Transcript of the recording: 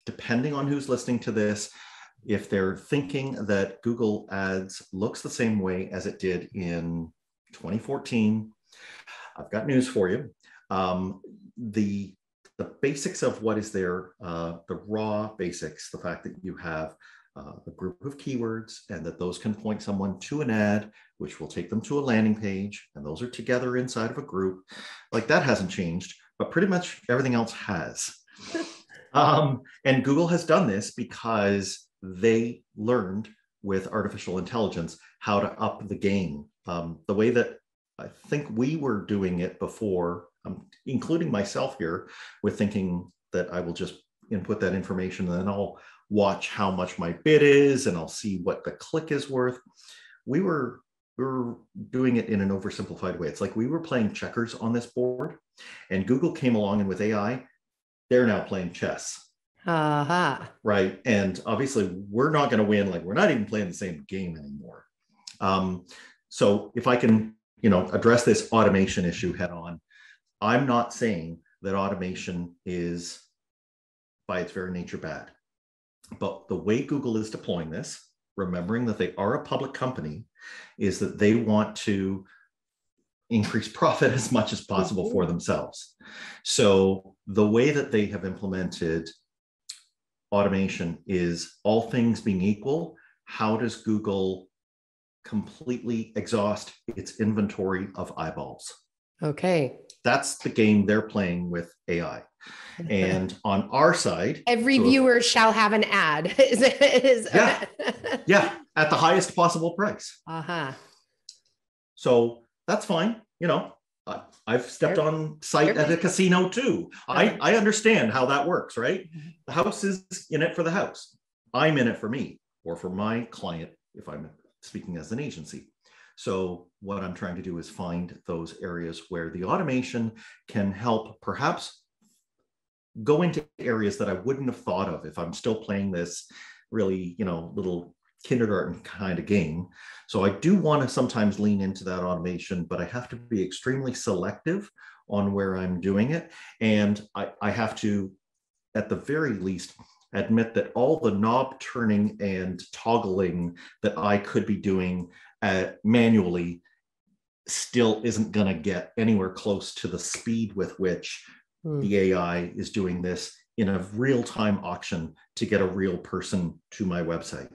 depending on who's listening to this, if they're thinking that Google Ads looks the same way as it did in 2014, I've got news for you. The basics of what is there, the raw basics, the fact that you have a group of keywords and that those can point someone to an ad, which will take them to a landing page, and those are together inside of a group, like that hasn't changed, but pretty much everything else has. And Google has done this because they learned with artificial intelligence how to up the game. The way that I think we were doing it before, including myself here, with thinking that I will just input that information and then I'll watch how much my bid is and I'll see what the click is worth. We were doing it in an oversimplified way. It's like we were playing checkers on this board, and Google came along, and with AI, they're now playing chess. Right. And obviously we're not going to win. Like, we're not even playing the same game anymore. So if I can, address this automation issue head on, I'm not saying that automation is by its very nature bad, but the way Google is deploying this, remembering that they are a public company, is that they want to increase profit as much as possible for themselves. So the way that they have implemented automation is, all things being equal, how does Google completely exhaust its inventory of eyeballs? Okay. That's the game they're playing with AI. And on our side, every viewer shall have an ad. Yeah, at the highest possible price. So that's fine. I've stepped on site at a casino too. I understand how that works, right? The house is in it for the house. I'm in it for me or for my client, if I'm speaking as an agency. So what I'm trying to do is find those areas where the automation can help perhaps go into areas that I wouldn't have thought of if I'm still playing this really, little kindergarten kind of game. So I do want to sometimes lean into that automation, but I have to be extremely selective on where I'm doing it. And I have to, at the very least, admit that all the knob turning and toggling that I could be doing manually still isn't going to get anywhere close to the speed with which the AI is doing this in a real-time auction to get a real person to my website.